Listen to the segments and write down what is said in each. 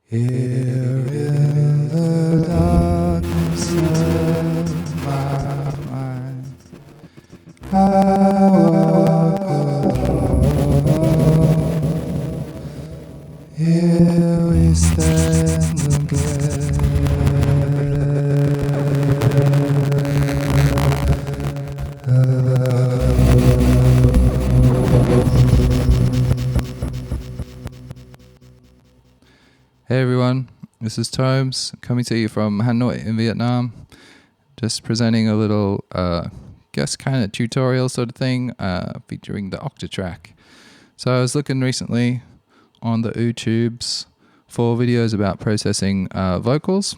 Here in the darkness of my mind, I walk alone. Here we stand Hey everyone, this is Tomes coming to you from Hanoi in Vietnam. Just presenting a little, guess kind of tutorial sort of thing featuring the octatrack. So I was looking recently on the YouTubes for videos about processing vocals.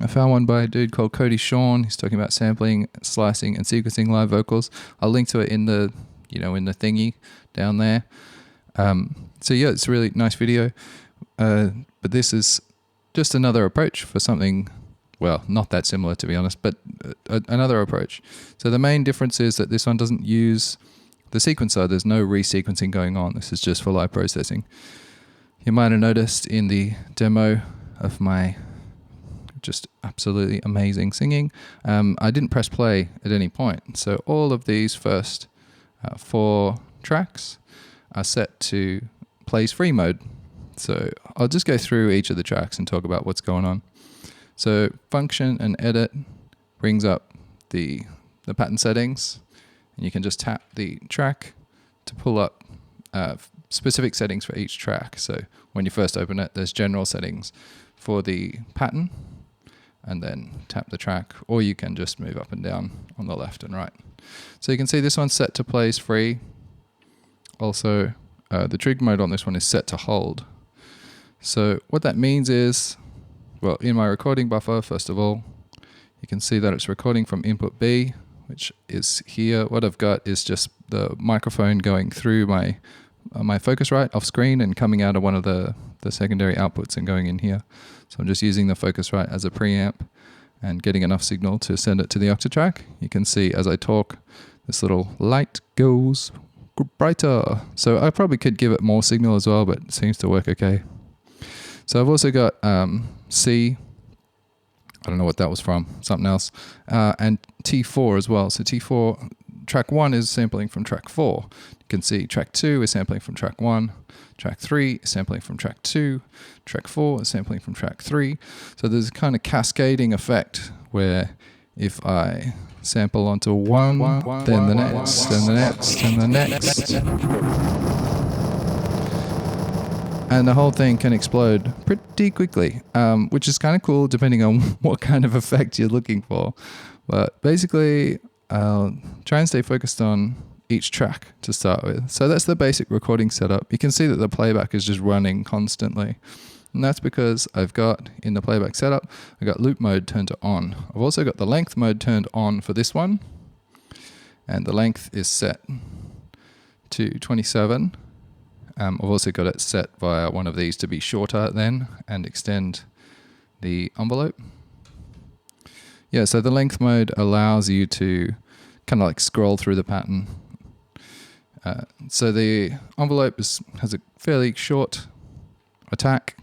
I found one by a dude called Cody Sean. He's talking about sampling, slicing, and sequencing live vocals. I'll link to it in the, in the thingy down there. So yeah, it's a really nice video. But this is just another approach for something, well, not that similar to be honest, but another approach. So the main difference is that this one doesn't use the sequencer. There's no resequencing going on. This is just for live processing. You might have noticed in the demo of my just absolutely amazing singing, I didn't press play at any point. So all of these first 4 tracks are set to plays free mode. So I'll just go through each of the tracks and talk about what's going on. So function and edit brings up the pattern settings, and you can just tap the track to pull up specific settings for each track. So when you first open it, there's general settings for the pattern, and then tap the track, or you can just move up and down on the left and right. So you can see this one's set to plays free. Also, the trig mode on this one is set to hold. So what that means is, well, in my recording buffer, first of all, you can see that it's recording from input B, which is here. What I've got is just the microphone going through my Focusrite off screen and coming out of one of the secondary outputs and going in here. So I'm just using the Focusrite as a preamp and getting enough signal to send it to the octatrack. You can see as I talk, this little light goes brighter. So I probably could give it more signal as well, but it seems to work okay. So I've also got C, I don't know what that was from, something else, and T4 as well. So T4, track 1 is sampling from track 4. You can see track 2 is sampling from track 1, track 3 is sampling from track 2, track 4 is sampling from track 3. So there's a kind of cascading effect where if I sample onto one, then the next, and the next, and the next, and the whole thing can explode pretty quickly, which is kind of cool depending on what kind of effect you're looking for. But basically, I'll try and stay focused on each track to start with. So that's the basic recording setup. You can see that the playback is just running constantly. And that's because I've got, in the playback setup, I've got loop mode turned to on. I've also got the length mode turned on for this one. And the length is set to 27. I've also got it set via one of these to be shorter then and extend the envelope. Yeah, so the length mode allows you to kind of like scroll through the pattern. So the envelope has a fairly short attack,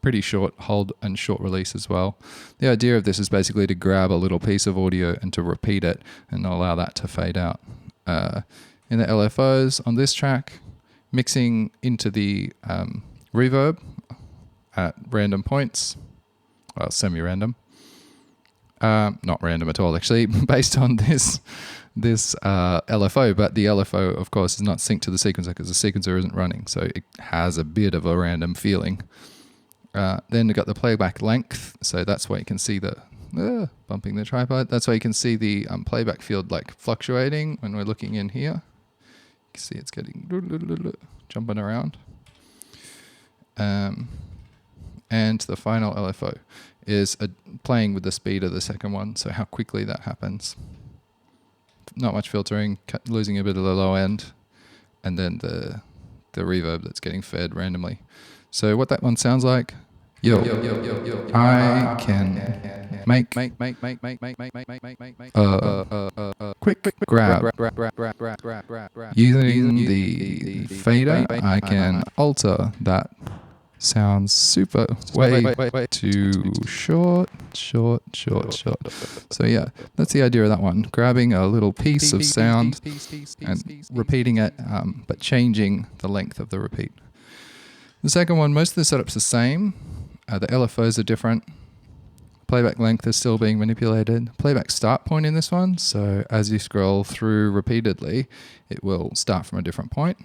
pretty short hold and short release as well. The idea of this is basically to grab a little piece of audio and to repeat it and allow that to fade out. In the LFOs on this track, mixing into the reverb at random points, well, semi-random, not random at all actually, based on this LFO, but the LFO of course is not synced to the sequencer because the sequencer isn't running, so it has a bit of a random feeling. Then we've got the playback length, so that's why you can see the bumping the tripod. That's why you can see the playback field like fluctuating when we're looking in here. You can see it's getting jumping around. And the final LFO is playing with the speed of the second one, so how quickly that happens. Not much filtering, losing a bit of the low end, and then the reverb that's getting fed randomly. So what that one sounds like, I can make quick grab using the fader. I can alter that sounds super way too short. So yeah, that's the idea of that one. Grabbing a little piece of sound and repeating it, but changing the length of the repeat. The second one, most of the setup's the same. The LFOs are different. Playback length is still being manipulated. Playback start point in this one, so as you scroll through repeatedly, it will start from a different point.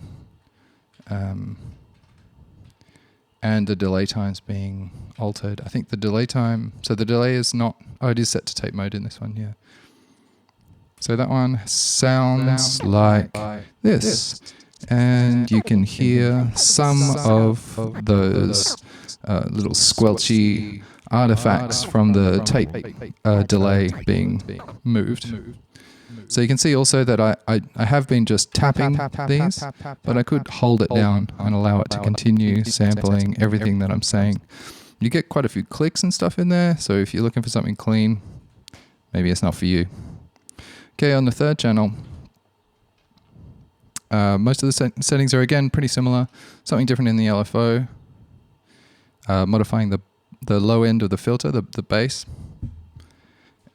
And the delay time's being altered. I think the delay time, so the delay is not, it is set to tape mode in this one, yeah. So that one sounds like this. And you can hear some of those little squelchy artifacts from the tape delay being moved. So you can see also that I have been just tapping these, but I could hold it down and allow it to continue sampling everything that I'm saying. You get quite a few clicks and stuff in there, so if you're looking for something clean, maybe it's not for you. Okay, on the third channel, most of the settings are again pretty similar. Something different in the LFO, modifying the low end of the filter, the bass,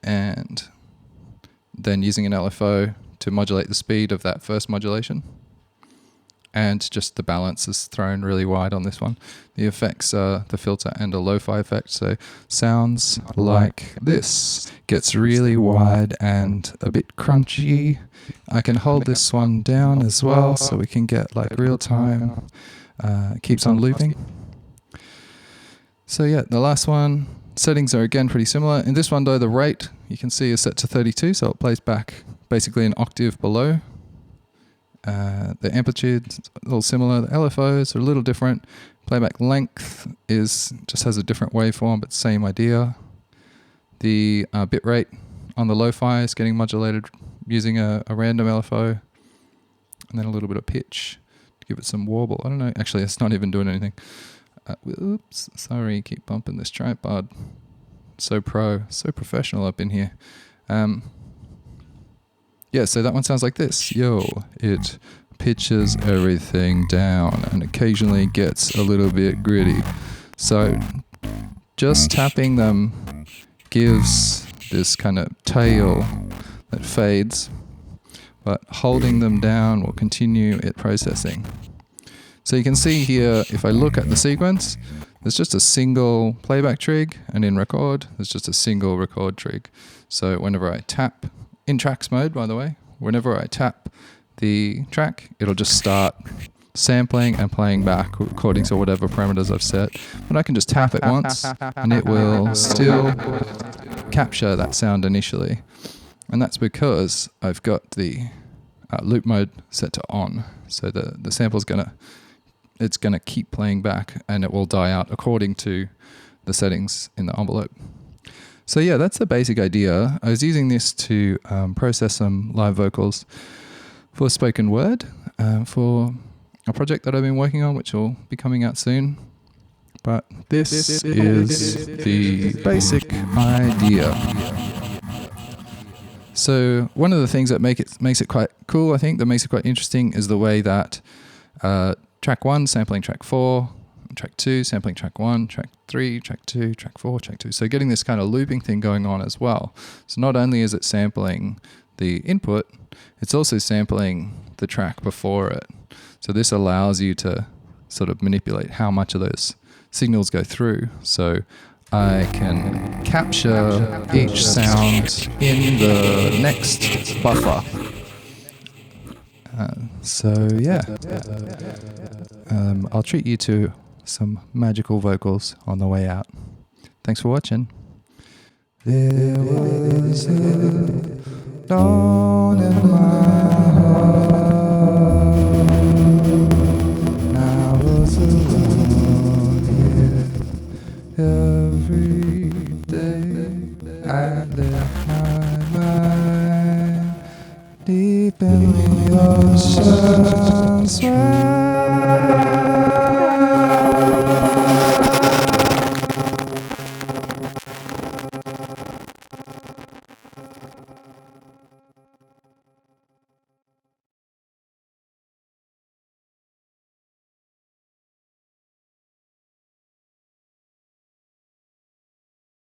and then using an LFO to modulate the speed of that first modulation. And just the balance is thrown really wide on this one. The effects are the filter and a lo-fi effect, so sounds like this. Gets really wide and a bit crunchy. I can hold this one down as well so we can get like real time. Keeps on looping. So yeah, the last one, settings are again pretty similar. In this one though, the rate you can see is set to 32, so it plays back basically an octave below. The amplitude's all similar. The LFOs are a little different. Playback length just has a different waveform, but same idea. The bit rate on the lo-fi is getting modulated using a random LFO, and then a little bit of pitch to give it some warble. I don't know. Actually, it's not even doing anything. Oops, sorry, keep bumping this tripod. So professional up in here. Yeah, so that one sounds like this. Yo, it pitches everything down and occasionally gets a little bit gritty. So just tapping them gives this kind of tail that fades, but holding them down will continue it processing. So you can see here, if I look at the sequence, there's just a single playback trig, and in record, there's just a single record trig. So whenever I tap, in tracks mode, by the way, whenever I tap the track, it'll just start sampling and playing back according to whatever parameters I've set. But I can just tap it once, and it will still capture that sound initially. And that's because I've got the loop mode set to on. So the sample's it's gonna keep playing back, and it will die out according to the settings in the envelope. So yeah, that's the basic idea. I was using this to process some live vocals for spoken word for a project that I've been working on, which will be coming out soon. But this is the basic idea. So one of the things that makes it quite cool, I think, that makes it quite interesting is the way that track 1 sampling track 4, track 2 sampling track 1, track 3, track 2, track 4, track 2. So getting this kind of looping thing going on as well. So not only is it sampling the input, it's also sampling the track before it. So this allows you to sort of manipulate how much of those signals go through. So I can capture each sound in the next buffer. So yeah, I'll treat you to some magical vocals on the way out. Thanks for watching. There was a dawn in my heart. I was alone here every day. I left my mind deep in the ocean's wide.